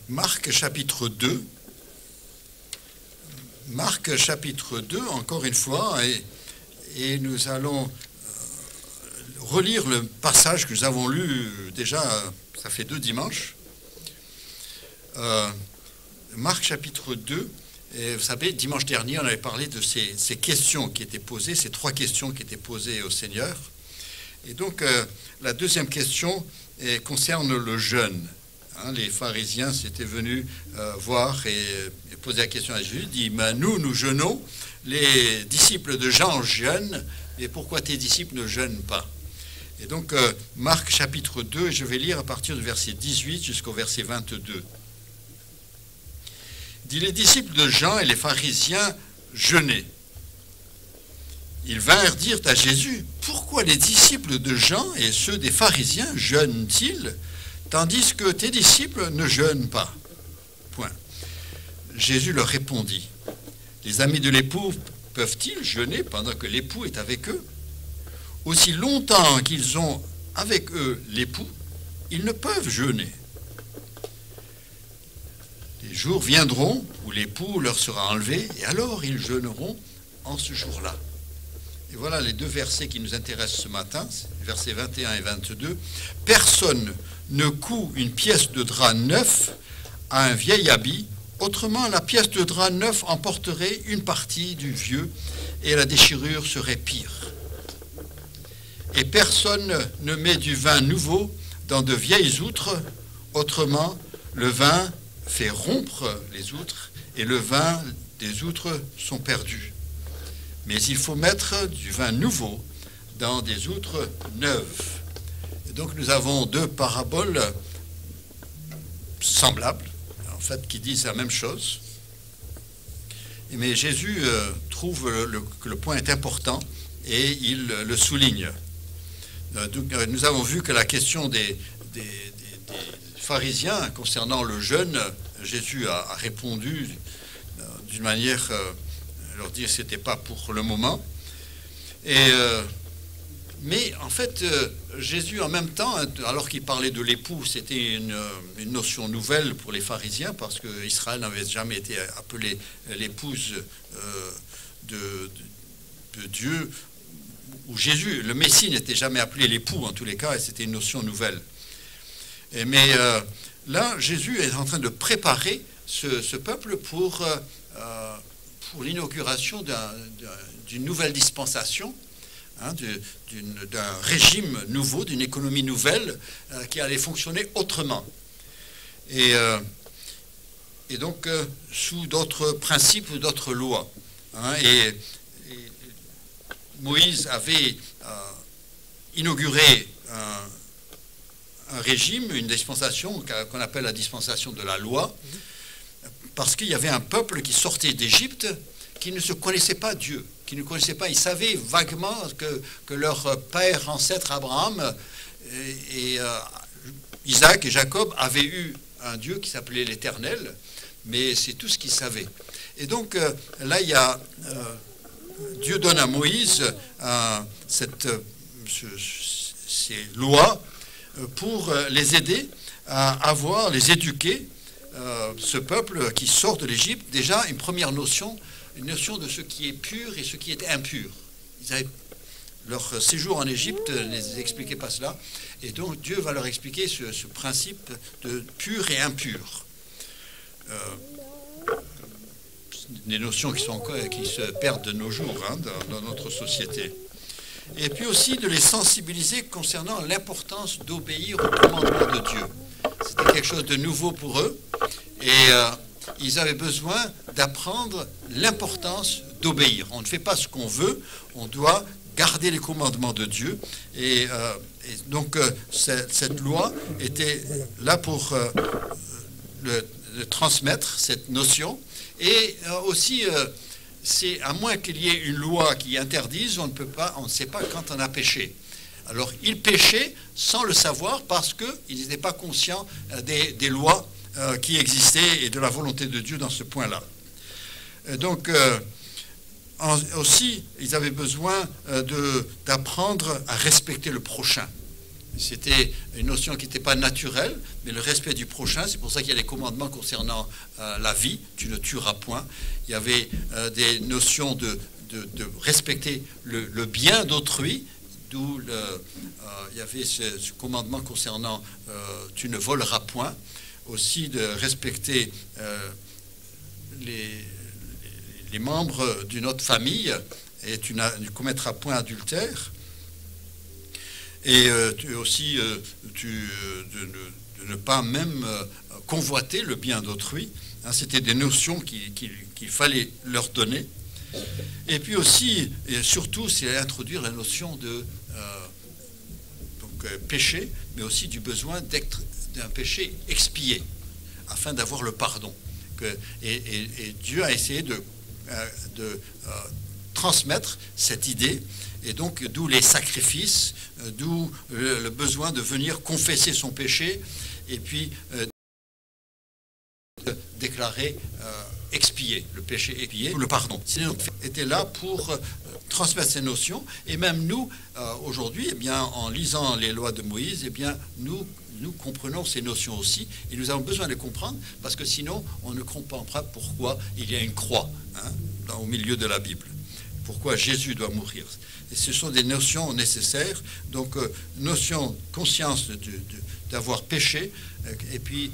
Marc chapitre 2. Marc chapitre 2, encore une fois, et nous allons relire le passage que nous avons lu déjà, ça fait 2 dimanches. Marc chapitre 2, et vous savez, dimanche dernier, on avait parlé de ces questions qui étaient posées, ces 3 questions qui étaient posées au Seigneur. Et donc, la deuxième question concerne le jeûne. Les pharisiens s'étaient venus voir et poser la question à Jésus, dit, nous jeûnons, les disciples de Jean jeûnent, et pourquoi tes disciples ne jeûnent pas? Et donc, Marc chapitre 2, je vais lire à partir du verset 18 jusqu'au verset 22. Il dit, les disciples de Jean et les pharisiens jeûnaient. Ils vinrent dire à Jésus, pourquoi les disciples de Jean et ceux des pharisiens jeûnent-ils, tandis que tes disciples ne jeûnent pas? Point. Jésus leur répondit, les amis de l'époux peuvent-ils jeûner pendant que l'époux est avec eux? Aussi longtemps qu'ils ont avec eux l'époux, ils ne peuvent jeûner. Les jours viendront où l'époux leur sera enlevé, et alors ils jeûneront en ce jour-là. Et voilà les 2 versets qui nous intéressent ce matin, versets 21 et 22. Personne ne coud une pièce de drap neuf à un vieil habit, autrement la pièce de drap neuf emporterait une partie du vieux et la déchirure serait pire. Et personne ne met du vin nouveau dans de vieilles outres, autrement le vin fait rompre les outres et le vin des outres sont perdus. Mais il faut mettre du vin nouveau dans des outres neuves. Et donc nous avons 2 paraboles semblables, en fait, qui disent la même chose. Mais Jésus trouve que le point est important et il le souligne. Donc, nous avons vu que la question des pharisiens concernant le jeûne, Jésus a répondu d'une manière... leur dire que ce n'était pas pour le moment. Mais en fait, Jésus, en même temps, alors qu'il parlait de l'époux, c'était une notion nouvelle pour les pharisiens, parce qu'Israël n'avait jamais été appelé l'épouse de Dieu, ou Jésus, le Messie n'était jamais appelé l'époux, en tous les cas, et c'était une notion nouvelle. Mais là, Jésus est en train de préparer ce peuple pour l'inauguration d'une nouvelle dispensation, d'un régime nouveau, d'une économie nouvelle qui allait fonctionner autrement. Et donc sous d'autres principes ou d'autres lois. Et Moïse avait inauguré un régime, une dispensation qu'on appelle la dispensation de la loi, parce qu'il y avait un peuple qui sortait d'Égypte qui ne se connaissait pas Dieu, qui ne connaissait pas, ils savaient vaguement que leur père ancêtre Abraham et Isaac et Jacob avaient eu un Dieu qui s'appelait l'Éternel, mais c'est tout ce qu'ils savaient. Et donc là, il y a Dieu donne à Moïse ces lois pour les aider à les éduquer, ce peuple qui sort de l'Égypte, déjà une première notion, une notion de ce qui est pur et ce qui est impur. Leur séjour en Égypte ne les expliquait pas cela, et donc Dieu va leur expliquer ce principe de pur et impur. Des notions qui se perdent de nos jours dans notre société. Et puis aussi de les sensibiliser concernant l'importance d'obéir au commandement de Dieu. C'était quelque chose de nouveau pour eux, et ils avaient besoin d'apprendre l'importance d'obéir. On ne fait pas ce qu'on veut, on doit garder les commandements de Dieu, et donc cette loi était là pour le transmettre, cette notion, et aussi c'est à moins qu'il y ait une loi qui interdise, on ne sait pas quand on a péché. Alors, ils péchaient sans le savoir parce qu'ils n'étaient pas conscients des lois qui existaient et de la volonté de Dieu dans ce point-là. Donc, aussi, ils avaient besoin d'apprendre à respecter le prochain. c'était une notion qui n'était pas naturelle, mais le respect du prochain. C'est pour ça qu'il y a les commandements concernant la vie, tu ne tueras point. Il y avait des notions de respecter le bien d'autrui, d'où il y avait ce commandement concernant tu ne voleras point, aussi de respecter les membres d'une autre famille, et tu ne commettras point adultère. Et aussi de ne pas même convoiter le bien d'autrui. Hein, c'était des notions qu'il fallait leur donner. Et puis aussi, et surtout, c'est introduire la notion de péché, mais aussi du besoin d'un péché expié, afin d'avoir le pardon. Et Dieu a essayé de transmettre cette idée, et donc d'où les sacrifices, d'où le besoin de venir confesser son péché, et puis déclarer expier, le péché expié, le pardon. Sinon, était là pour transmettre ces notions, et même nous, aujourd'hui, eh bien, en lisant les lois de Moïse, eh bien, nous comprenons ces notions aussi, et nous avons besoin de les comprendre, parce que sinon, on ne comprend pas pourquoi il y a une croix, hein, au milieu de la Bible. Pourquoi Jésus doit mourir. Et ce sont des notions nécessaires, donc notion, conscience d'avoir péché, et puis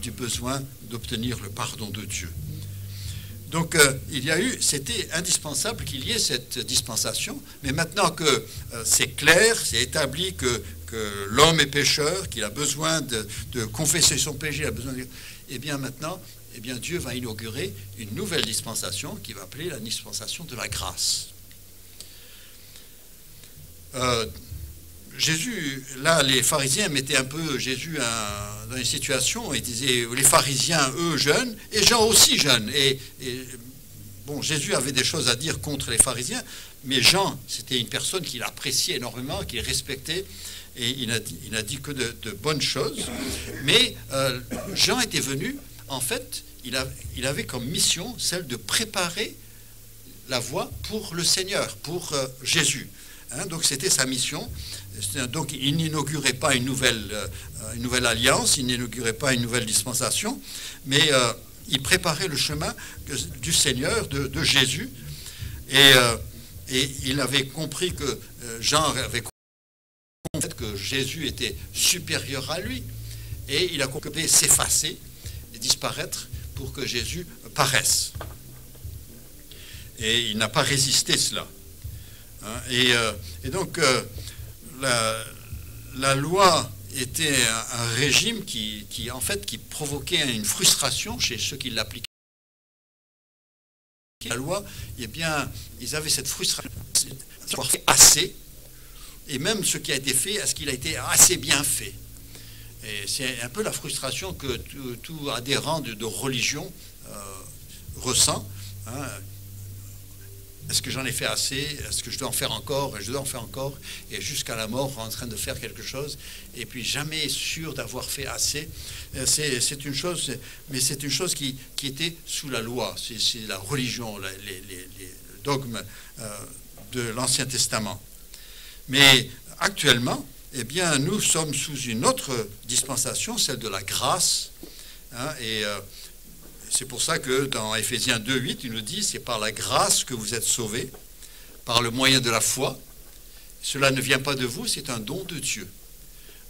du besoin d'obtenir le pardon de Dieu. Donc c'était indispensable qu'il y ait cette dispensation, mais maintenant que c'est clair, c'est établi que l'homme est pécheur, qu'il a besoin de confesser son péché, il a besoin eh bien maintenant, eh bien Dieu va inaugurer une nouvelle dispensation qui va appeler la dispensation de la grâce. Jésus, là, les pharisiens mettaient un peu Jésus dans une situation, ils disaient, les pharisiens, eux, jeunes, et Jean aussi jeune. Et bon, Jésus avait des choses à dire contre les pharisiens, mais Jean, c'était une personne qu'il appréciait énormément, qu'il respectait, et il n'a dit que de bonnes choses. Mais Jean était venu, en fait, il avait comme mission celle de préparer la voie pour le Seigneur, pour Jésus. Hein, donc c'était sa mission. Donc il n'inaugurait pas une nouvelle alliance, il n'inaugurait pas une nouvelle dispensation, mais il préparait le chemin du Seigneur, de Jésus. Et il avait compris que Jean avait compris que Jésus était supérieur à lui, et il a compris s'effacer et disparaître pour que Jésus paraisse. Et il n'a pas résisté cela. Hein, et donc la loi était un régime qui provoquait une frustration chez ceux qui l'appliquaient. La loi, eh bien, ils avaient cette frustration d'avoir fait assez, et même ce qui a été fait, est-ce qu'il a été assez bien fait? Et c'est un peu la frustration que tout adhérent de religion ressent. Hein. Est-ce que j'en ai fait assez? Est-ce que je dois en faire encore? Je dois en faire encore, et jusqu'à la mort en train de faire quelque chose, et puis jamais sûr d'avoir fait assez. C'est une chose, mais c'est une chose qui était sous la loi. C'est la religion, les dogmes de l'Ancien Testament. Mais actuellement, eh bien, nous sommes sous une autre dispensation, celle de la grâce. Hein, et c'est pour ça que dans Éphésiens 2:8, il nous dit, c'est par la grâce que vous êtes sauvés, par le moyen de la foi. Cela ne vient pas de vous, c'est un don de Dieu.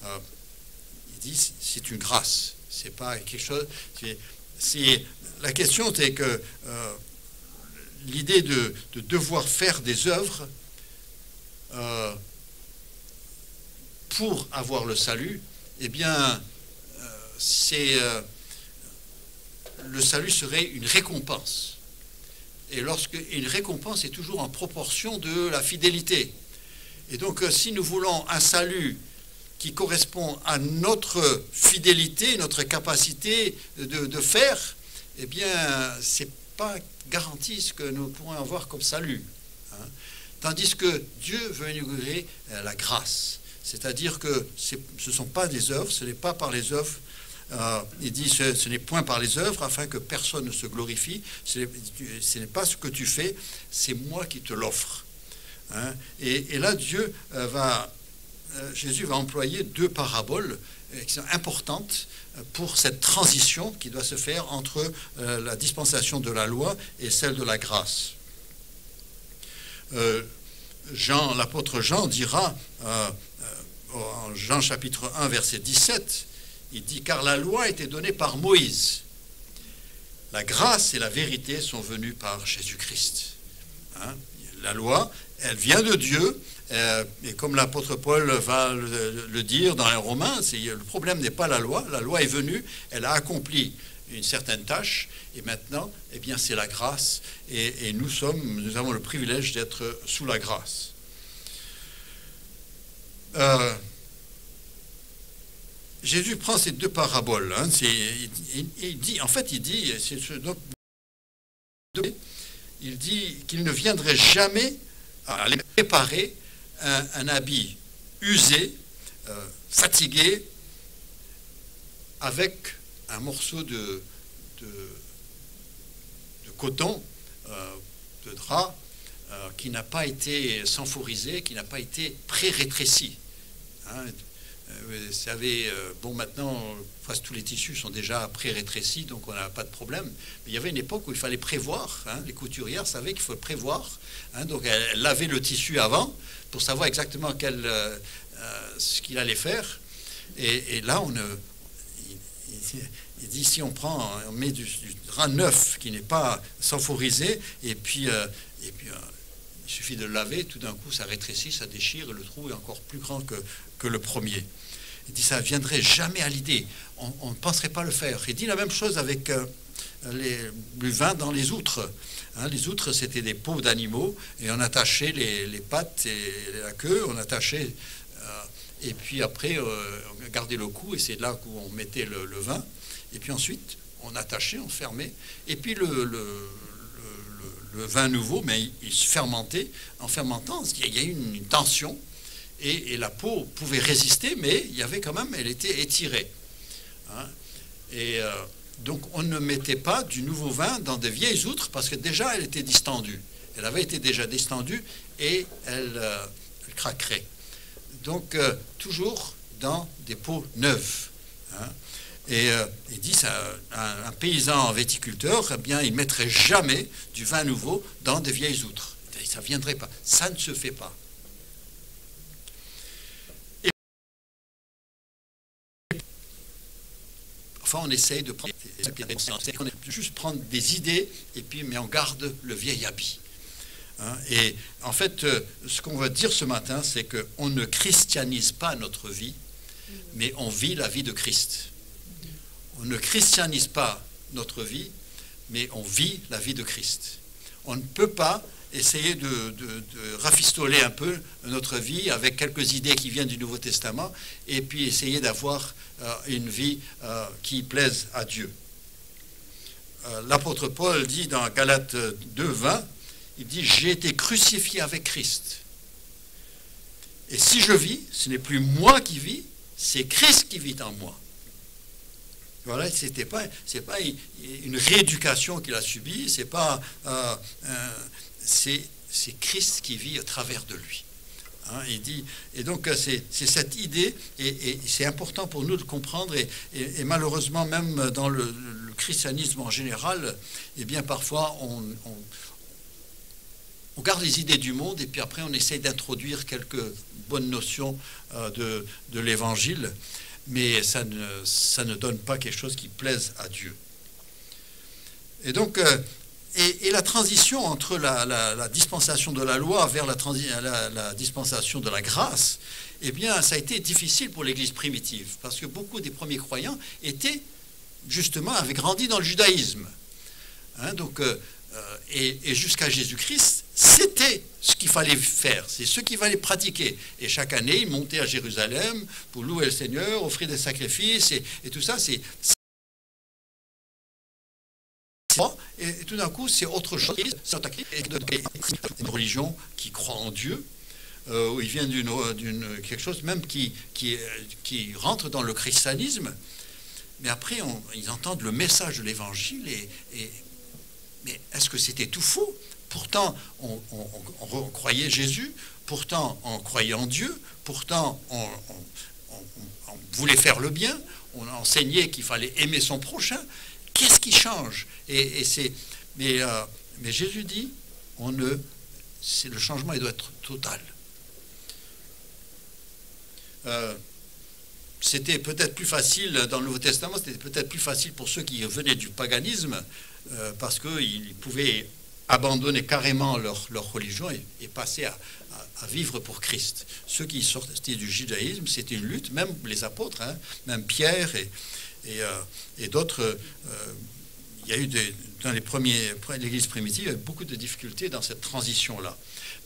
Il dit, c'est une grâce. C'est pas quelque chose. La question, c'est que l'idée de devoir faire des œuvres pour avoir le salut, eh bien, le salut serait une récompense. Et une récompense est toujours en proportion de la fidélité. Et donc, si nous voulons un salut qui correspond à notre fidélité, notre capacité de faire, eh bien, c'est pas garanti ce que nous pourrons avoir comme salut. Hein. Tandis que Dieu veut inaugurer la grâce. C'est-à-dire que ce ne sont pas des œuvres, ce n'est pas par les œuvres. Il dit ce n'est point par les œuvres afin que personne ne se glorifie. Ce n'est pas ce que tu fais, c'est moi qui te l'offre. Hein. Et là, Dieu va Jésus va employer deux paraboles qui sont importantes pour cette transition qui doit se faire entre la dispensation de la loi et celle de la grâce. L'apôtre Jean dira, en Jean chapitre 1, verset 17, il dit « Car la loi a été donnée par Moïse. La grâce et la vérité sont venues par Jésus-Christ. » La loi, elle vient de Dieu, et comme l'apôtre Paul va le dire dans les Romains, le problème n'est pas la loi est venue, elle a accompli une certaine tâche, et maintenant, eh bien, c'est la grâce, et nous avons le privilège d'être sous la grâce. Jésus prend ces deux paraboles, il dit qu'il ne viendrait jamais à les préparer un habit usé, fatigué, avec un morceau de coton, de drap, qui n'a pas été samphorisé, qui n'a pas été pré-rétréci. Vous savez, maintenant, presque tous les tissus sont déjà pré-rétrécis, donc on n'a pas de problème. Mais il y avait une époque où il fallait prévoir. Les couturières savaient qu'il faut prévoir. Donc elles lavaient le tissu avant pour savoir exactement ce qu'il allait faire. Et là, il dit, si on met du drap neuf qui n'est pas samphorisé, et puis il suffit de le laver, tout d'un coup ça rétrécit, ça déchire, et le trou est encore plus grand que le premier. Il dit, ça ne viendrait jamais à l'idée, on ne penserait pas le faire. Il dit la même chose avec le vin dans les outres. Les outres, c'était des peaux d'animaux, et on attachait les pattes et la queue, on attachait, et puis après, on gardait le cou, et c'est là où on mettait le vin, et puis ensuite, on attachait, on fermait, et puis le vin nouveau, mais il se fermentait. En fermentant, il y a eu une tension, et la peau pouvait résister, mais il y avait quand même, elle était étirée. Donc on ne mettait pas du nouveau vin dans des vieilles outres, parce que déjà elle était distendue. Elle avait été déjà distendue, et elle craquerait. Donc toujours dans des pots neuves. Et il dit, un paysan viticulteur, eh bien, il ne mettrait jamais du vin nouveau dans des vieilles outres. Ça ne viendrait pas. Ça ne se fait pas. Enfin, on essaye de prendre juste prendre des idées, mais on garde le vieil habit. Et en fait, ce qu'on va dire ce matin, c'est qu'on ne christianise pas notre vie, mais on vit la vie de Christ. On ne christianise pas notre vie, mais on vit la vie de Christ. On ne peut pas essayer de rafistoler un peu notre vie avec quelques idées qui viennent du Nouveau Testament, et puis essayer d'avoir une vie qui plaise à Dieu. L'apôtre Paul dit dans Galates 2:20, il dit « J'ai été crucifié avec Christ. Et si je vis, ce n'est plus moi qui vis, c'est Christ qui vit en moi. » Voilà, c'est pas une rééducation qu'il a subie, c'est Christ qui vit au travers de lui. Il dit, et donc c'est cette idée, et c'est important pour nous de comprendre, et malheureusement même dans le christianisme en général, eh bien parfois on garde les idées du monde, et puis après on essaye d'introduire quelques bonnes notions de l'évangile, mais ça ne donne pas quelque chose qui plaise à Dieu. Et donc, et la transition entre la dispensation de la loi vers la dispensation de la grâce, eh bien, ça a été difficile pour l'Église primitive, parce que beaucoup des premiers croyants avaient grandi dans le judaïsme. Et jusqu'à Jésus-Christ, c'était ce qu'il fallait faire, c'est ce qu'il fallait pratiquer. Et chaque année, ils montaient à Jérusalem pour louer le Seigneur, offrir des sacrifices, et tout ça, et tout d'un coup, c'est autre chose. C'est une religion qui croit en Dieu, où il vient d'une quelque chose même qui rentre dans le christianisme. Mais après, ils entendent le message de l'Évangile, mais est-ce que c'était tout faux? Pourtant, on croyait Jésus, pourtant on croyait en Dieu, pourtant on voulait faire le bien, on enseignait qu'il fallait aimer son prochain. Qu'est-ce qui change? Mais Jésus dit, le changement il doit être total. C'était peut-être plus facile dans le Nouveau Testament, c'était peut-être plus facile pour ceux qui venaient du paganisme, parce qu'ils pouvaient abandonner carrément leur religion et passer à vivre pour Christ. Ceux qui sortaient du judaïsme, c'était une lutte, même les apôtres, hein, même Pierre et d'autres. Il y a eu dans l'Église primitive, il y a eu beaucoup de difficultés dans cette transition-là.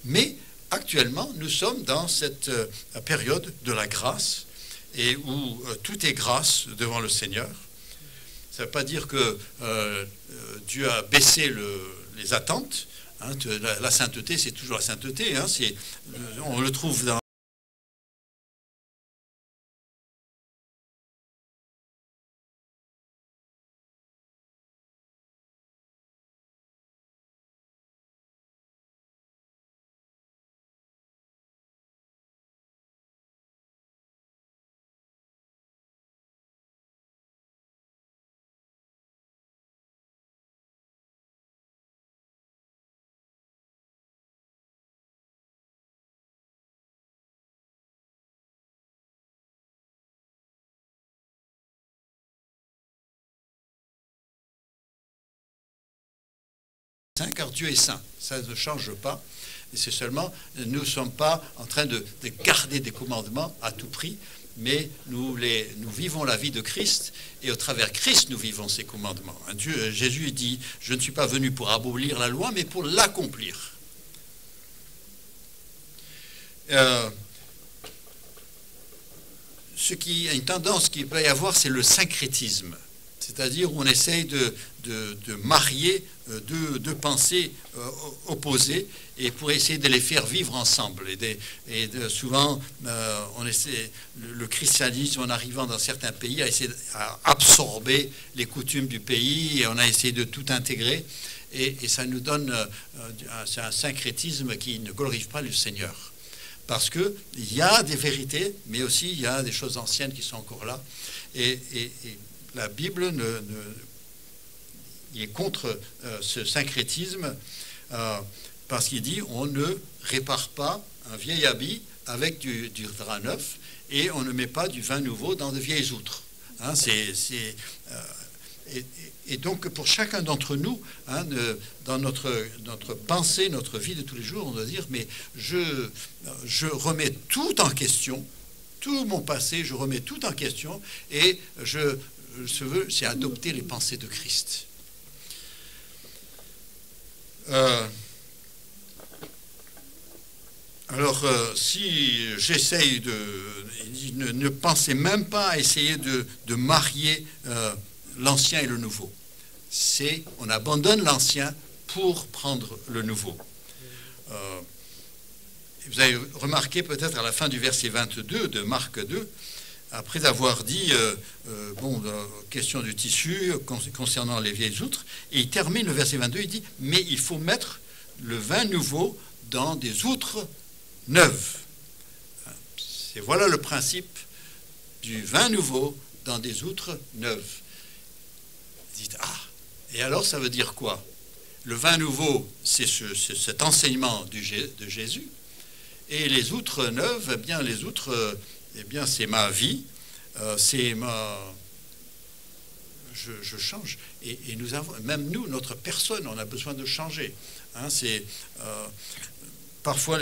Mais actuellement, nous sommes dans cette période de la grâce, et où tout est grâce devant le Seigneur. Ça ne veut pas dire que Dieu a baissé les attentes. Hein, la sainteté, c'est toujours la sainteté. Hein, on le trouve dans saint, car Dieu est saint. Ça ne change pas. Et c'est seulement, nous ne sommes pas en train de garder des commandements à tout prix, mais nous vivons la vie de Christ, et au travers Christ, nous vivons ces commandements. Jésus dit, je ne suis pas venu pour abolir la loi, mais pour l'accomplir. Une tendance qu'il peut y avoir, c'est le syncrétisme. C'est-à-dire où on essaye de marier deux pensées opposées et pour essayer de les faire vivre ensemble. Souvent, on essaie, le christianisme, en arrivant dans certains pays, a essayé d'absorber les coutumes du pays et on a essayé de tout intégrer. Et ça nous donne un syncrétisme qui ne glorifie pas le Seigneur. Parce qu'il y a des vérités, mais aussi il y a des choses anciennes qui sont encore là. Et la Bible il est contre ce syncrétisme parce qu'il dit on ne répare pas un vieil habit avec du drap neuf et on ne met pas du vin nouveau dans de vieilles outres. Hein, et donc pour chacun d'entre nous, hein, dans notre pensée, notre vie de tous les jours, on doit dire mais je remets tout en question, tout mon passé, je remets tout en question et c'est adopter les pensées de Christ. Si j'essaye ne pensez même pas à essayer de marier l'ancien et le nouveau. On abandonne l'ancien pour prendre le nouveau. Vous avez remarqué peut-être à la fin du verset 22 de Marc 2, après avoir dit, question du tissu, concernant les vieilles outres, et il termine le verset 22, il dit, mais il faut mettre le vin nouveau dans des outres neuves. Voilà le principe du vin nouveau dans des outres neuves. Vous dites, et alors ça veut dire quoi? Le vin nouveau, c'est cet enseignement de Jésus, et les outres neuves, eh bien, les outres... c'est ma vie, je change. Et nous avons, même nous, notre personne, on a besoin de changer. Hein, parfois,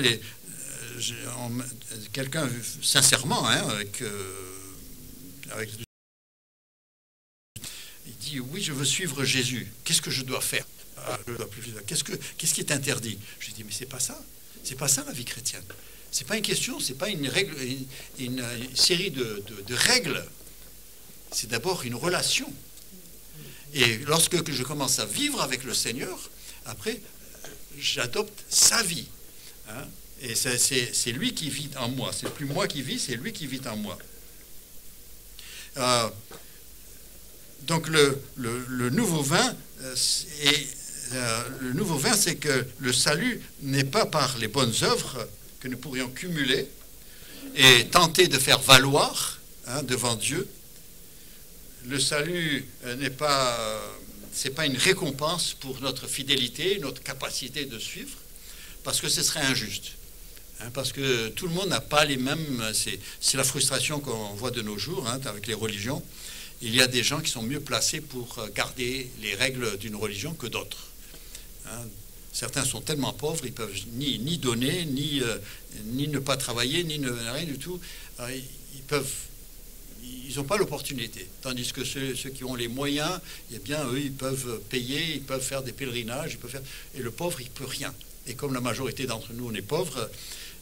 quelqu'un, sincèrement, hein, il dit, oui, je veux suivre Jésus. Qu'est-ce que je dois faire? Qu'est-ce qui est interdit? Je dis, mais c'est pas ça. C'est pas ça la vie chrétienne. C'est pas une question, c'est pas une règle, une série de règles. C'est d'abord une relation. Et lorsque je commence à vivre avec le Seigneur, après, j'adopte sa vie. Hein, et c'est lui qui vit en moi. C'est plus moi qui vis, c'est lui qui vit en moi. Donc le nouveau vin le nouveau vin, c'est que le salut n'est pas par les bonnes œuvres que nous pourrions cumuler et tenter de faire valoir devant Dieu. Le salut c'est pas une récompense pour notre fidélité, notre capacité de suivre, parce que ce serait injuste. Parce que tout le monde n'a pas les mêmes... C'est la frustration qu'on voit de nos jours avec les religions. Il y a des gens qui sont mieux placés pour garder les règles d'une religion que d'autres. Certains sont tellement pauvres, ils peuvent ni donner, ni ne pas travailler, rien du tout. Ils n'ont pas l'opportunité. Tandis que ceux qui ont les moyens, eh bien, eux, ils peuvent payer, ils peuvent faire des pèlerinages, et le pauvre, il ne peut rien. Et comme la majorité d'entre nous, on est pauvres,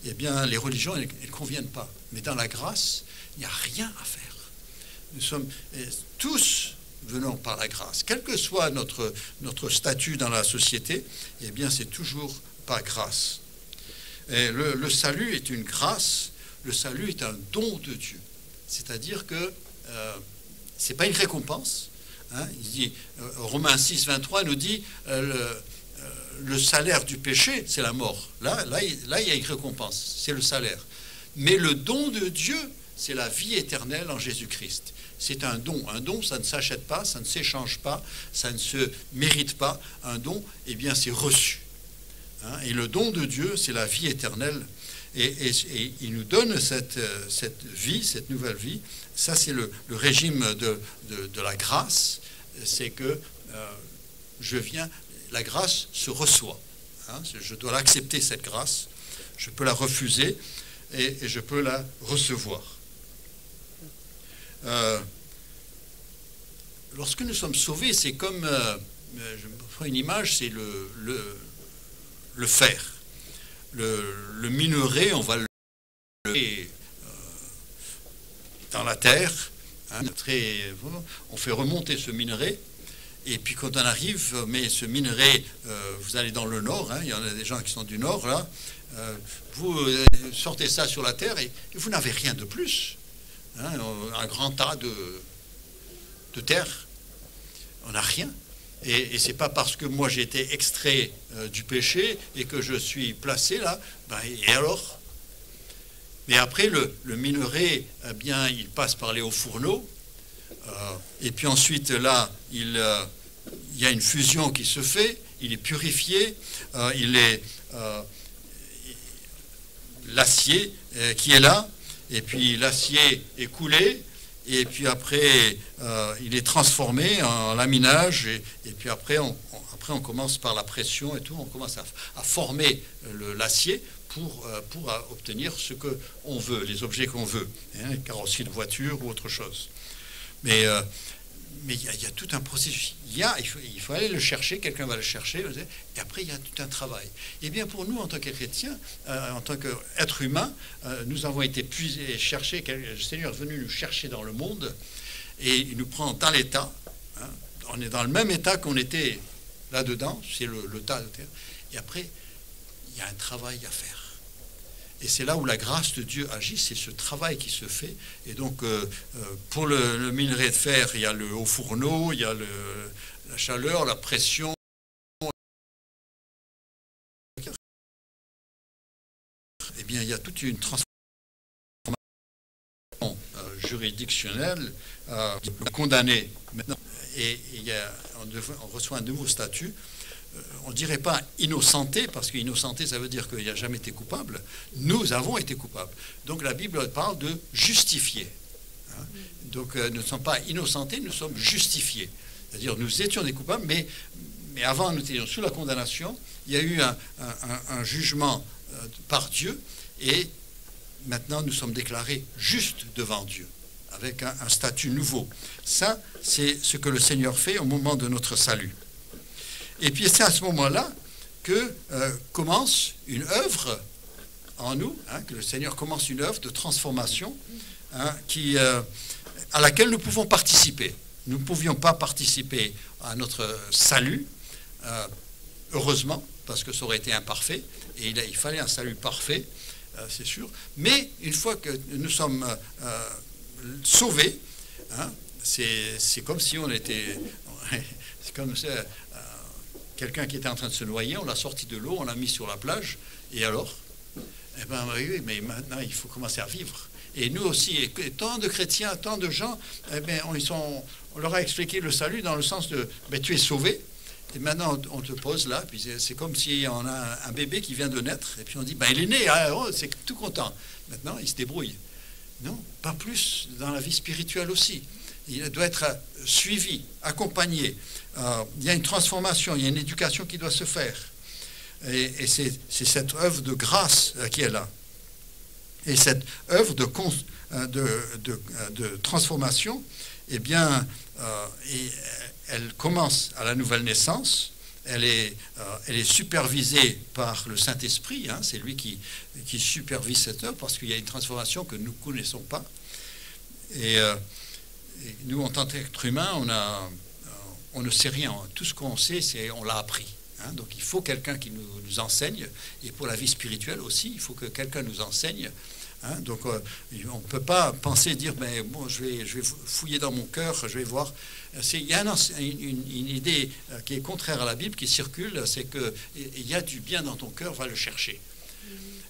eh bien, les religions, elles ne conviennent pas. Mais dans la grâce, il n'y a rien à faire. Nous sommes tous venons par la grâce. Quel que soit notre statut dans la société, eh bien, c'est toujours par grâce. Et le salut est une grâce, le salut est un don de Dieu. C'est-à-dire que ce n'est pas une récompense. Il dit, Romains 6, 23 nous dit le salaire du péché, c'est la mort. Là, il y a une récompense, c'est le salaire. Mais le don de Dieu, c'est la vie éternelle en Jésus-Christ. C'est un don. Un don, ça ne s'achète pas, ça ne s'échange pas, ça ne se mérite pas. Un don, eh bien, c'est reçu. Et le don de Dieu, c'est la vie éternelle. Et il nous donne cette vie, cette nouvelle vie. Ça, c'est le régime de la grâce. C'est que la grâce se reçoit. Je dois l'accepter, cette grâce. Je peux la refuser et je peux la recevoir. Lorsque nous sommes sauvés, c'est comme, je prends une image, c'est le fer. Le minerai, on va le dans la terre, on fait remonter ce minerai, et puis quand on arrive, mais ce minerai, vous allez dans le nord, il y en a des gens qui sont du nord, là, vous sortez ça sur la terre et vous n'avez rien de plus. Un grand tas de terre, on n'a rien. Et c'est pas parce que moi j'ai été extrait du péché et que je suis placé là, et alors? Mais après, le minerai, eh bien, il passe par les hauts fourneaux, et puis ensuite là, il y a une fusion qui se fait, il est purifié, l'acier qui est là, et puis l'acier est coulé, et puis après il est transformé en laminage, et puis après on commence par la pression et tout, on commence à former l'acier pour obtenir ce qu'on veut, les objets qu'on veut, carrosserie de voiture ou autre chose. Mais il y a tout un processus. Il faut aller le chercher, quelqu'un va le chercher, et après il y a tout un travail. Et bien pour nous, en tant que chrétiens, en tant qu'êtres humains, nous avons été cherchés, le Seigneur est venu nous chercher dans le monde, et il nous prend dans l'état. On est dans le même état qu'on était là-dedans, c'est le tas de terre. Et après, il y a un travail à faire. Et c'est là où la grâce de Dieu agit, c'est ce travail qui se fait. Et donc, pour le minerai de fer, il y a le haut fourneau, il y a la chaleur, la pression. Eh bien, il y a toute une transformation juridictionnelle, condamné maintenant. Et on reçoit un nouveau statut. On ne dirait pas innocenté, parce qu'innocenté, ça veut dire qu'il n'a jamais été coupable. Nous avons été coupables. Donc la Bible parle de justifier. Donc nous ne sommes pas innocentés, nous sommes justifiés. C'est-à-dire nous étions des coupables, mais avant nous étions sous la condamnation. Il y a eu un jugement par Dieu, et maintenant nous sommes déclarés justes devant Dieu, avec un statut nouveau. Ça, c'est ce que le Seigneur fait au moment de notre salut. Et puis c'est à ce moment-là que commence une œuvre en nous, que le Seigneur commence une œuvre de transformation à laquelle nous pouvons participer. Nous ne pouvions pas participer à notre salut, heureusement, parce que ça aurait été imparfait, et il fallait un salut parfait, c'est sûr. Mais une fois que nous sommes sauvés, c'est comme si on était... C'est comme ça... quelqu'un qui était en train de se noyer, on l'a sorti de l'eau, on l'a mis sur la plage, et alors? Eh bien oui, mais maintenant il faut commencer à vivre. Et nous aussi, et tant de chrétiens, tant de gens, eh bien, on leur a expliqué le salut dans le sens de ben, tu es sauvé, et maintenant on te pose là, puis c'est comme si on a un bébé qui vient de naître, et puis on dit ben, il est né, hein, oh, c'est tout content. Maintenant il se débrouille. Non, pas plus dans la vie spirituelle aussi. Il doit être suivi, accompagné. Il y a une transformation, il y a une éducation qui doit se faire. Et c'est cette œuvre de grâce qui est là. Et cette œuvre de transformation, eh bien, elle commence à la nouvelle naissance. Elle est supervisée par le Saint-Esprit. Hein, c'est lui qui supervise cette œuvre parce qu'il y a une transformation que nous ne connaissons pas. Et nous, en tant qu'être humain, on ne sait rien. Tout ce qu'on sait, on l'a appris. Hein, donc il faut quelqu'un qui nous enseigne. Et pour la vie spirituelle aussi, il faut que quelqu'un nous enseigne. Hein, donc on ne peut pas penser, dire, ben, bon, je vais fouiller dans mon cœur, je vais voir. Il y a une idée qui est contraire à la Bible qui circule, c'est qu'il y a du bien dans ton cœur, va le chercher.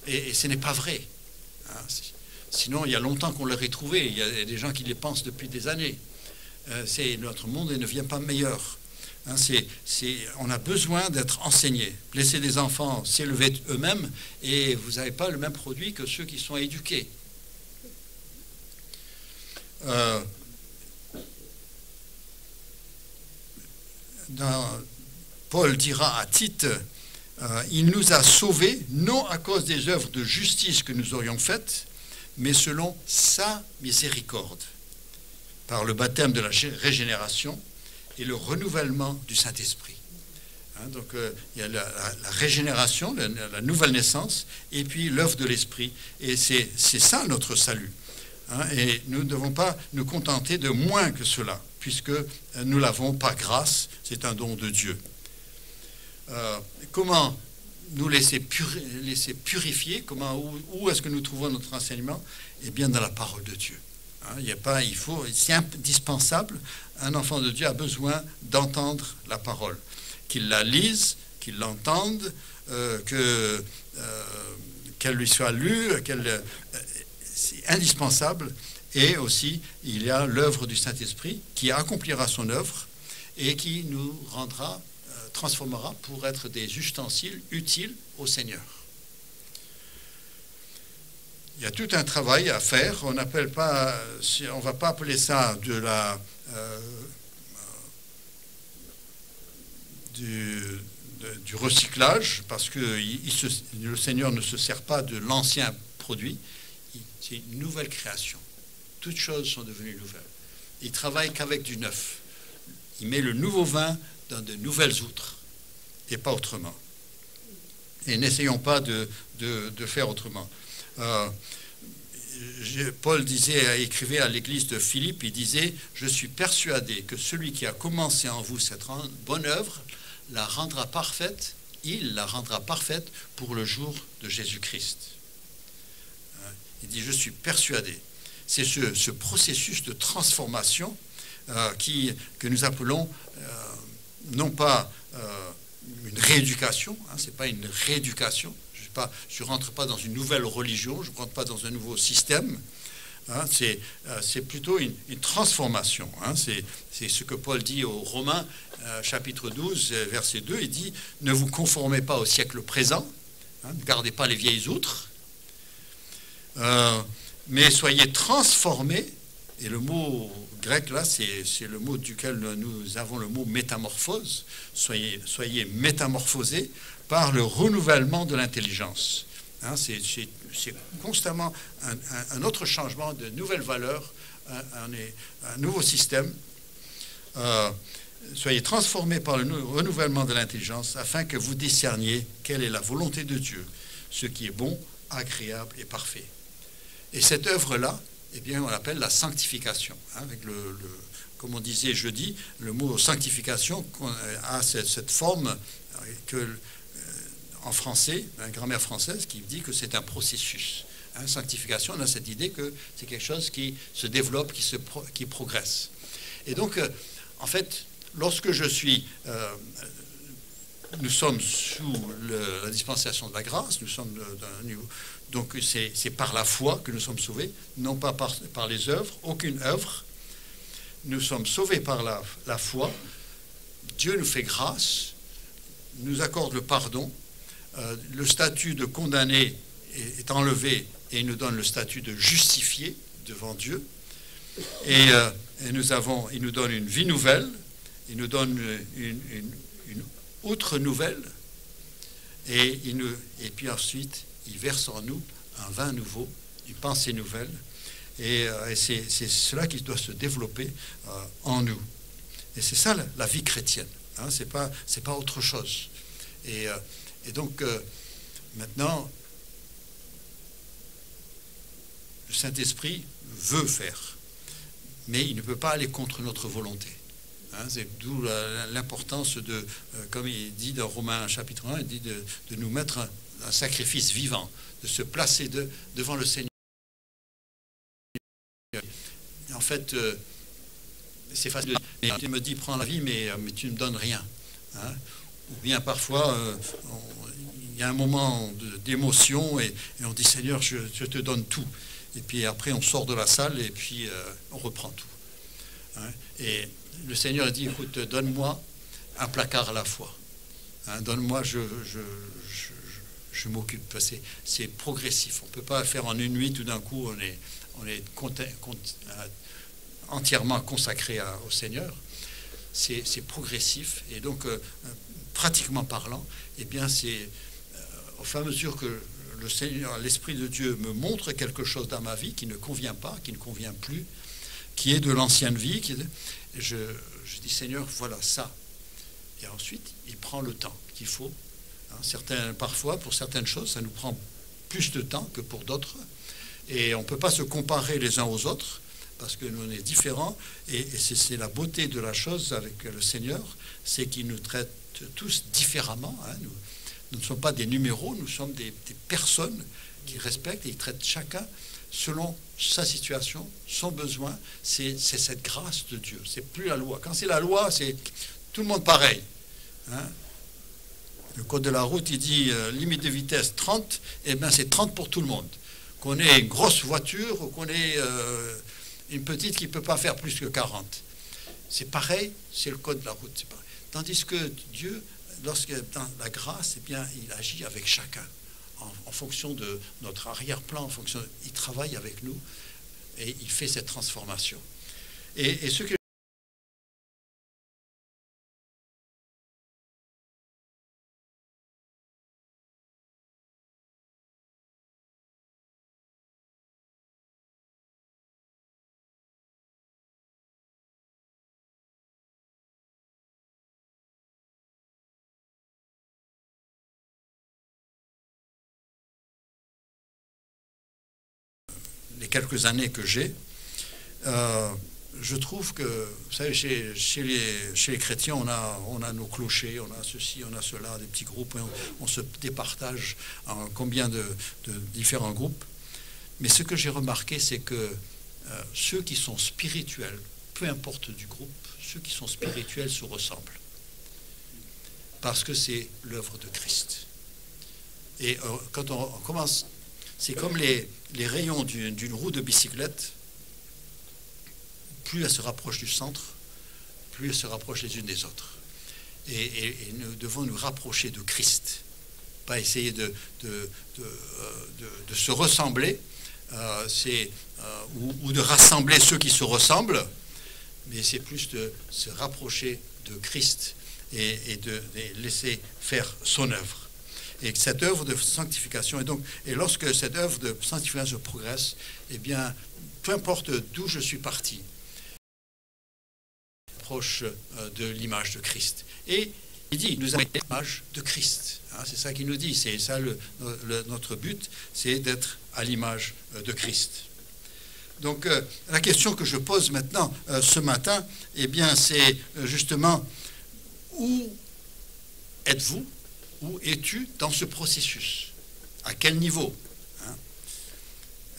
Et ce n'est pas vrai. Hein, sinon, il y a longtemps qu'on l'aurait trouvé. Il y a des gens qui les pensent depuis des années. Notre monde ne vient pas meilleur. Hein, on a besoin d'être enseigné. Laisser des enfants s'élever eux-mêmes et vous n'avez pas le même produit que ceux qui sont éduqués. Paul dira à Tite, il nous a sauvés, non à cause des œuvres de justice que nous aurions faites, mais selon sa miséricorde, par le baptême de la régénération et le renouvellement du Saint-Esprit. Hein, donc il y a la régénération, la nouvelle naissance, et puis l'œuvre de l'Esprit. Et c'est ça notre salut. Hein, et nous ne devons pas nous contenter de moins que cela, puisque nous l'avons par grâce, c'est un don de Dieu. Comment nous laisser purifier, où est-ce que nous trouvons notre enseignement? Eh bien, dans la parole de Dieu. Hein, c'est indispensable. Un enfant de Dieu a besoin d'entendre la parole, qu'il la lise, qu'il l'entende, qu'elle lui soit lue, c'est indispensable. Et aussi, il y a l'œuvre du Saint-Esprit qui accomplira son œuvre et qui nous transformera pour être des ustensiles utiles au Seigneur. Il y a tout un travail à faire. On ne va pas appeler ça du recyclage, parce que le Seigneur ne se sert pas de l'ancien produit. C'est une nouvelle création. Toutes choses sont devenues nouvelles. Il travaille qu'avec du neuf. Il met le nouveau vin dans de nouvelles outres, et pas autrement. Et n'essayons pas de faire autrement. Paul écrivait à l'église de Philippe, il disait « Je suis persuadé que celui qui a commencé en vous cette bonne œuvre la rendra parfaite, il la rendra parfaite pour le jour de Jésus-Christ. » Il dit « Je suis persuadé ». C'est ce processus de transformation que nous appelons non pas une rééducation, hein, ce n'est pas une rééducation, je ne rentre pas dans une nouvelle religion, je ne rentre pas dans un nouveau système, hein, c'est plutôt une transformation. Hein, c'est ce que Paul dit aux Romains, chapitre 12, verset 2, il dit « Ne vous conformez pas au siècle présent, hein, ne gardez pas les vieilles outres, mais soyez transformés ». Et le mot grec, là, c'est le mot duquel nous avons le mot métamorphose. Soyez métamorphosés par le renouvellement de l'intelligence. Hein, c'est constamment un autre changement, de nouvelles valeurs, un nouveau système. Soyez transformés par le renouvellement de l'intelligence afin que vous discerniez quelle est la volonté de Dieu, ce qui est bon, agréable et parfait. Et cette œuvre-là, eh bien, on l'appelle la sanctification. Hein, avec comme on disait jeudi, le mot sanctification a cette forme en français, une grammaire française, qui dit que c'est un processus. Hein, sanctification, on a cette idée que c'est quelque chose qui se développe, qui progresse. Et donc, en fait, lorsque je suis nous sommes sous la dispensation de la grâce, nous sommes d'un niveau. Donc c'est par la foi que nous sommes sauvés, non pas par les œuvres, aucune œuvre. Nous sommes sauvés par la foi. Dieu nous fait grâce, nous accorde le pardon. Le statut de condamné est enlevé et il nous donne le statut de justifié devant Dieu. Et il nous donne une vie nouvelle, il nous donne une autre nouvelle, et puis ensuite, il verse en nous un vin nouveau, une pensée nouvelle, et c'est cela qui doit se développer en nous. Et c'est ça la vie chrétienne, hein, c'est pas autre chose. Et donc, maintenant, le Saint-Esprit veut faire, mais il ne peut pas aller contre notre volonté. Hein, c'est d'où l'importance de, comme il dit dans Romains chapitre 1, il dit de nous mettre un sacrifice vivant, de se placer devant le Seigneur. En fait, c'est facile. Tu me dis, prends la vie, mais tu ne me donnes rien. Hein. Ou bien parfois, il y a un moment d'émotion et on dit, Seigneur, je te donne tout. Et puis après, on sort de la salle et puis on reprend tout. Hein. Et le Seigneur dit, écoute, donne-moi un placard à la fois. Hein, donne-moi, je m'occupe. C'est progressif. On ne peut pas faire en une nuit, tout d'un coup, on est entièrement consacré au Seigneur. C'est progressif. Et donc, pratiquement parlant, eh bien, c'est au fur et à mesure que le Seigneur, l'Esprit de Dieu me montre quelque chose dans ma vie qui ne convient pas, qui ne convient plus, qui est de l'ancienne vie, je dis, Seigneur, voilà ça. Et ensuite, il prend le temps qu'il faut. Hein, parfois, pour certaines choses, ça nous prend plus de temps que pour d'autres. Et on ne peut pas se comparer les uns aux autres, parce que nous, on est différents. Et c'est la beauté de la chose avec le Seigneur, c'est qu'il nous traite tous différemment. Hein. Nous ne sommes pas des numéros, nous sommes des personnes qui respectent et qui traitent chacun selon sa situation, son besoin. C'est cette grâce de Dieu. C'est plus la loi. Quand c'est la loi, c'est tout le monde pareil. Hein. Le code de la route, il dit limite de vitesse 30, et bien c'est 30 pour tout le monde. Qu'on ait une grosse voiture ou qu'on ait une petite qui ne peut pas faire plus que 40. C'est pareil, c'est le code de la route. C'est pareil. Tandis que Dieu, lorsque dans la grâce, eh bien, il agit avec chacun. En fonction de notre arrière-plan, il travaille avec nous et il fait cette transformation. Et ce que les quelques années que j'ai, je trouve que, vous savez, chez les chrétiens, on a nos clochers, on a ceci, on a cela, des petits groupes, on se départage en combien de différents groupes. Mais ce que j'ai remarqué, c'est que ceux qui sont spirituels, peu importe du groupe, ceux qui sont spirituels se ressemblent. Parce que c'est l'œuvre de Christ. Et quand on commence, c'est comme les rayons d'une roue de bicyclette. Plus elles se rapprochent du centre, plus elles se rapprochent les unes des autres. Et nous devons nous rapprocher de Christ. Pas essayer de se ressembler, ou de rassembler ceux qui se ressemblent, mais c'est plus de se rapprocher de Christ et de laisser faire son œuvre. Et cette œuvre de sanctification, et lorsque cette œuvre de sanctification progresse, eh bien, peu importe d'où je suis parti, proche de l'image de Christ. Et il dit, nous avons l'image de Christ. Hein, c'est ça qu'il nous dit. C'est ça notre but, c'est d'être à l'image de Christ. Donc, la question que je pose maintenant, ce matin, eh bien, c'est justement, où êtes-vous? Où es-tu dans ce processus? À quel niveau? Hein?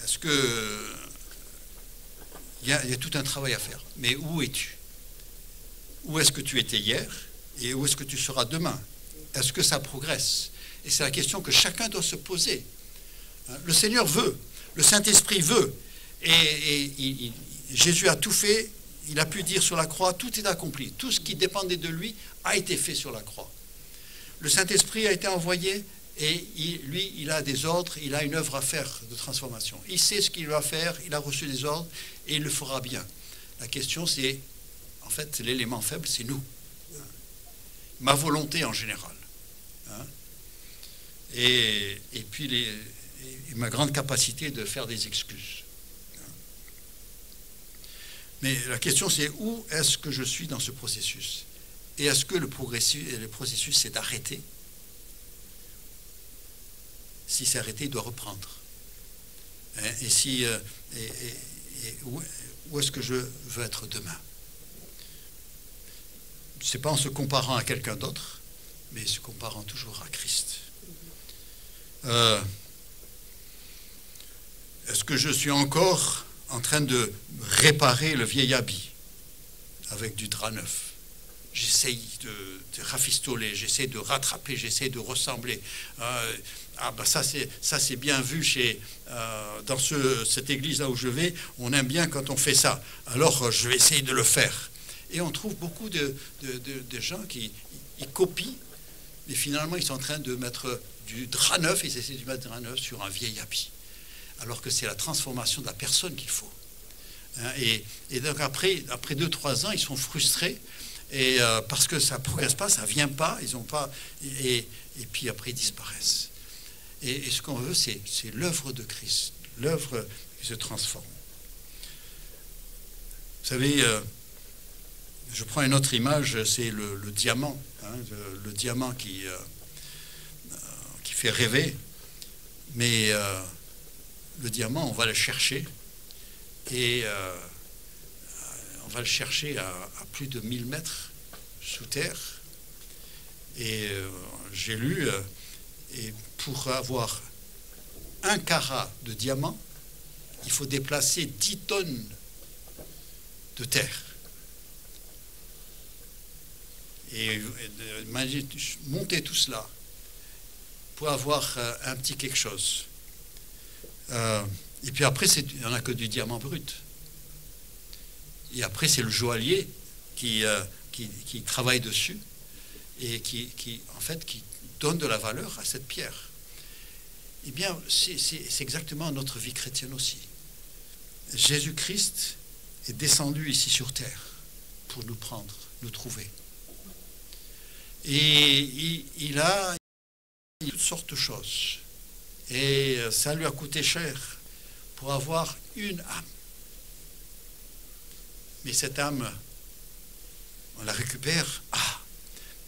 Est-ce que il y a tout un travail à faire? Mais où es-tu? Où est-ce que tu étais hier? Et où est-ce que tu seras demain? Est-ce que ça progresse? Et c'est la question que chacun doit se poser. Le Seigneur veut, le Saint-Esprit veut, et Jésus a tout fait. Il a pu dire sur la croix, tout est accompli. Tout ce qui dépendait de lui a été fait sur la croix. Le Saint-Esprit a été envoyé et lui, il a des ordres, il a une œuvre à faire de transformation. Il sait ce qu'il va faire, il a reçu des ordres et il le fera bien. La question, c'est, en fait, l'élément faible, c'est nous. Ma volonté en général. Et puis ma grande capacité de faire des excuses. Mais la question, c'est où est-ce que je suis dans ce processus? Et est-ce que le processus, c'est d'arrêter? Si c'est arrêté, il doit reprendre. Et où est-ce que je veux être demain? Ce n'est pas en se comparant à quelqu'un d'autre, mais se comparant toujours à Christ. Est-ce que je suis encore en train de réparer le vieil habit avec du drap neuf? J'essaye de rafistoler, j'essaie de rattraper, j'essaie de ressembler. Ça c'est bien vu dans cette église-là où je vais, on aime bien quand on fait ça. Alors je vais essayer de le faire. Et on trouve beaucoup de gens qui copient, mais finalement ils sont en train de mettre du drap neuf, ils essaient de mettre du drap neuf sur un vieil habit. Alors que c'est la transformation de la personne qu'il faut. Et donc après 2-3 ans, ils sont frustrés et parce que ça ne progresse pas, ça ne vient pas, ils n'ont pas, et puis après ils disparaissent. Et ce qu'on veut, c'est l'œuvre de Christ, l'œuvre qui se transforme. Vous savez, je prends une autre image, c'est le diamant, le diamant qui fait rêver, mais le diamant, on va le chercher, et on va le chercher à plus de 1000 mètres sous terre. Et j'ai lu, et pour avoir 1 carat de diamant, il faut déplacer 10 tonnes de terre. Et monter tout cela pour avoir un petit quelque chose. Et puis après, il n'y en a que du diamant brut. Et après, c'est le joaillier qui travaille dessus et qui donne de la valeur à cette pierre. Eh bien, c'est exactement notre vie chrétienne aussi. Jésus-Christ est descendu ici sur terre pour nous prendre, nous trouver. Et il a toutes sortes de choses. Et ça lui a coûté cher pour avoir une âme. Mais cette âme, on la récupère.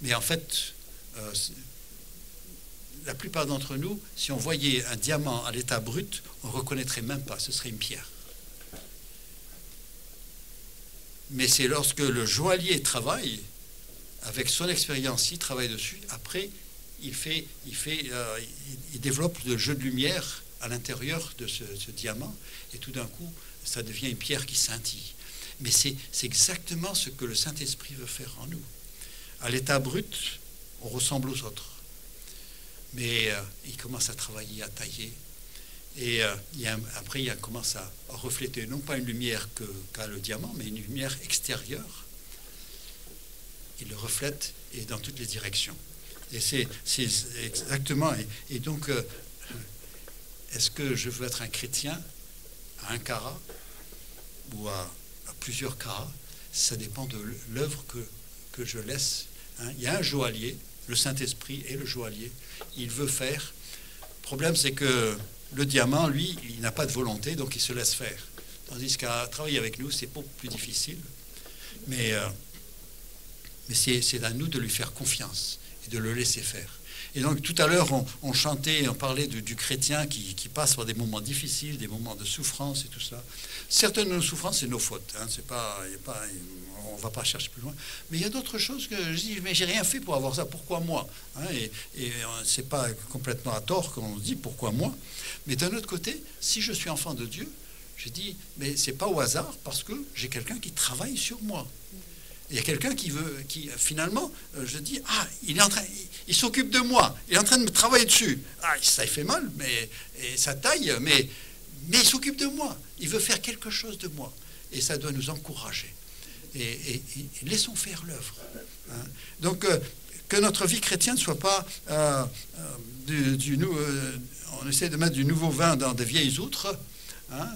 Mais en fait, la plupart d'entre nous, si on voyait un diamant à l'état brut, on ne reconnaîtrait même pas, ce serait une pierre. Mais c'est lorsque le joaillier travaille, avec son expérience, il travaille dessus, après, il développe le jeu de lumière à l'intérieur de ce diamant, et tout d'un coup, ça devient une pierre qui scintille. Mais c'est exactement ce que le Saint-Esprit veut faire en nous. À l'état brut, on ressemble aux autres. Mais il commence à travailler, à tailler. Et après, il commence à refléter non pas une lumière qu'a le diamant, mais une lumière extérieure. Il le reflète et dans toutes les directions. Et c'est exactement... Et donc, est-ce que je veux être un chrétien à 1 carat ou à plusieurs carats? Ça dépend de l'œuvre que je laisse. Il y a un joaillier, le Saint-Esprit et le joaillier. Il veut faire. Le problème, c'est que le diamant, lui, il n'a pas de volonté, donc il se laisse faire. Tandis qu'à travailler avec nous, c'est beaucoup plus difficile. Mais c'est à nous de lui faire confiance et de le laisser faire. Et donc tout à l'heure, on chantait, on parlait du chrétien qui passe par des moments difficiles, des moments de souffrance et tout ça. Certaines de nos souffrances, c'est nos fautes. On ne va pas chercher plus loin. Mais il y a d'autres choses que je dis, mais j'ai rien fait pour avoir ça, pourquoi moi? Et c'est pas complètement à tort qu'on dit pourquoi moi. Mais d'un autre côté, si je suis enfant de Dieu, je dis, mais c'est pas au hasard parce que j'ai quelqu'un qui travaille sur moi. Il y a quelqu'un qui finalement, je dis, ah, il s'occupe de moi, il est en train de me travailler dessus. Ah, ça fait mal, et ça taille, mais il s'occupe de moi. Il veut faire quelque chose de moi. Et ça doit nous encourager. Et laissons faire l'œuvre. Hein. Donc, que notre vie chrétienne ne soit pas on essaie de mettre du nouveau vin dans de vieilles outres. Hein.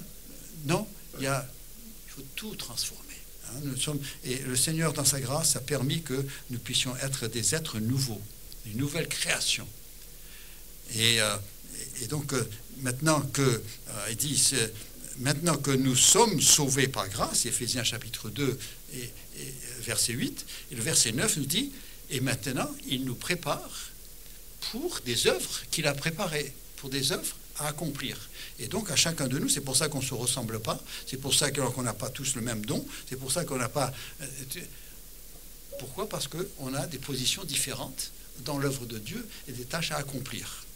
Non, il faut tout transformer. Hein. Et le Seigneur, dans sa grâce, a permis que nous puissions être des êtres nouveaux, une nouvelle création. Et donc, maintenant que nous sommes sauvés par grâce, Éphésiens chapitre 2 et verset 8, et le verset 9 nous dit, et maintenant, il nous prépare pour des œuvres qu'il a préparées, pour des œuvres à accomplir. Et donc, à chacun de nous, c'est pour ça qu'on ne se ressemble pas, c'est pour ça qu'on n'a pas tous le même don, c'est pour ça qu'on n'a pas... Pourquoi? Parce qu'on a des positions différentes dans l'œuvre de Dieu et des tâches à accomplir.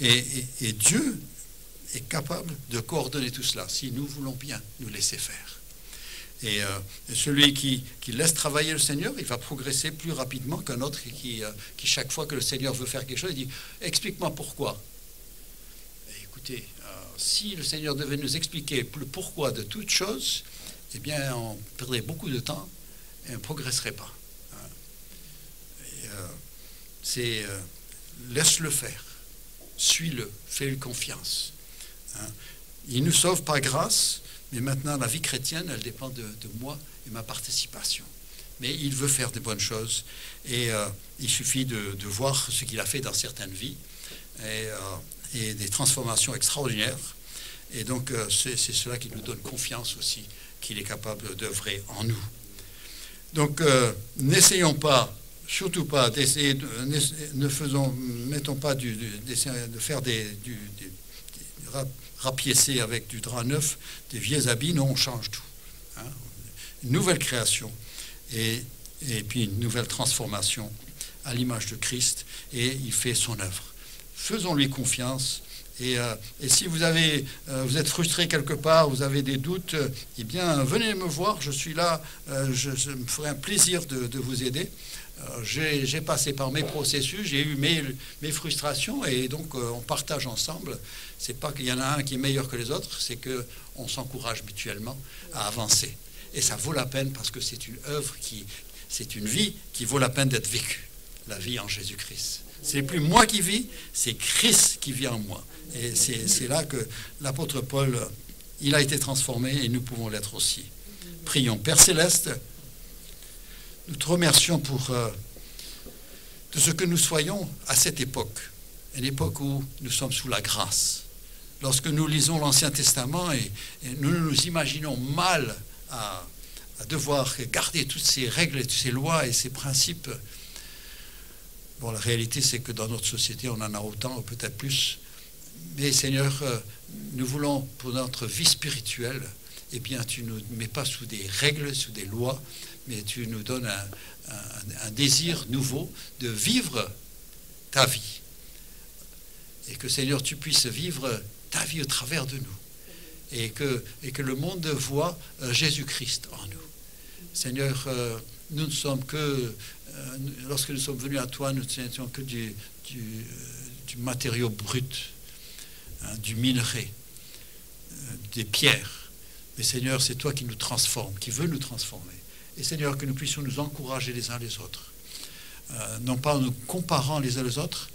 Et Dieu est capable de coordonner tout cela, si nous voulons bien nous laisser faire. Et celui qui laisse travailler le Seigneur, il va progresser plus rapidement qu'un autre qui chaque fois que le Seigneur veut faire quelque chose, il dit « Explique-moi pourquoi ». Écoutez, si le Seigneur devait nous expliquer le pourquoi de toute chose, eh bien, on perdrait beaucoup de temps et on ne progresserait pas. Laisse-le faire, suis-le, fais-lui confiance. Il nous sauve par grâce, mais maintenant la vie chrétienne, elle dépend de moi et ma participation. Mais il veut faire de bonnes choses et il suffit de voir ce qu'il a fait dans certaines vies et des transformations extraordinaires. Et donc c'est cela qui nous donne confiance aussi, qu'il est capable d'œuvrer en nous. Donc n'essayons pas, surtout pas, d'essayer, mettons pas d'essayer de faire rapiécer avec du drap neuf des vieux habits. Non, on change tout. Hein. Une nouvelle création et puis une nouvelle transformation à l'image de Christ, et il fait son œuvre. Faisons-lui confiance. Et si vous êtes frustré quelque part, vous avez des doutes, eh bien, venez me voir, je suis là, je me ferai un plaisir de vous aider. J'ai passé par mes processus, j'ai eu mes frustrations, et donc on partage ensemble. C'est pas qu'il y en a un qui est meilleur que les autres, c'est qu'on s'encourage mutuellement à avancer. Et ça vaut la peine parce que c'est une œuvre c'est une vie qui vaut la peine d'être vécue, la vie en Jésus-Christ. C'est plus moi qui vis, c'est Christ qui vit en moi. Et c'est là que l'apôtre Paul, il a été transformé et nous pouvons l'être aussi. Prions. Père Céleste, nous te remercions de ce que nous soyons à cette époque, une époque où nous sommes sous la grâce. Lorsque nous lisons l'Ancien Testament et nous nous imaginons mal à devoir garder toutes ces règles, toutes ces lois et ces principes, bon, la réalité c'est que dans notre société on en a autant ou peut-être plus. Mais Seigneur, nous voulons pour notre vie spirituelle, eh bien tu ne nous mets pas sous des règles, sous des lois, mais tu nous donnes un désir nouveau de vivre ta vie. Et que Seigneur, tu puisses vivre ta vie au travers de nous. Et que le monde voit Jésus-Christ en nous. Seigneur, nous ne sommes que, lorsque nous sommes venus à toi, nous ne sommes que du matériau brut, hein, du minerai, des pierres. Mais Seigneur, c'est toi qui nous transformes, qui veux nous transformer. Et Seigneur, que nous puissions nous encourager les uns les autres. Non pas en nous comparant les uns les autres,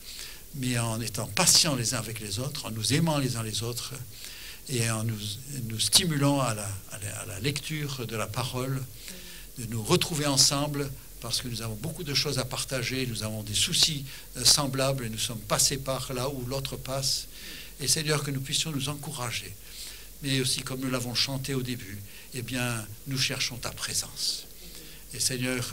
mais en étant patients les uns avec les autres, en nous aimant les uns les autres, et en nous stimulant à la lecture de la parole, de nous retrouver ensemble, parce que nous avons beaucoup de choses à partager, nous avons des soucis semblables, et nous sommes passés par là où l'autre passe. Et Seigneur, que nous puissions nous encourager. Mais aussi, comme nous l'avons chanté au début, eh bien, nous cherchons ta présence. Et Seigneur,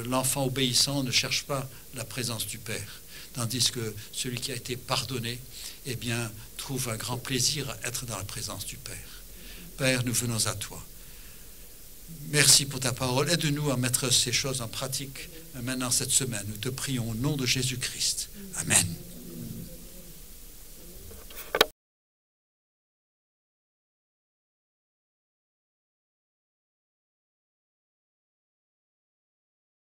l'enfant obéissant ne cherche pas la présence du Père, tandis que celui qui a été pardonné, eh bien, trouve un grand plaisir à être dans la présence du Père. Père, nous venons à toi. Merci pour ta parole. Aide-nous à mettre ces choses en pratique maintenant cette semaine. Nous te prions au nom de Jésus-Christ. Amen.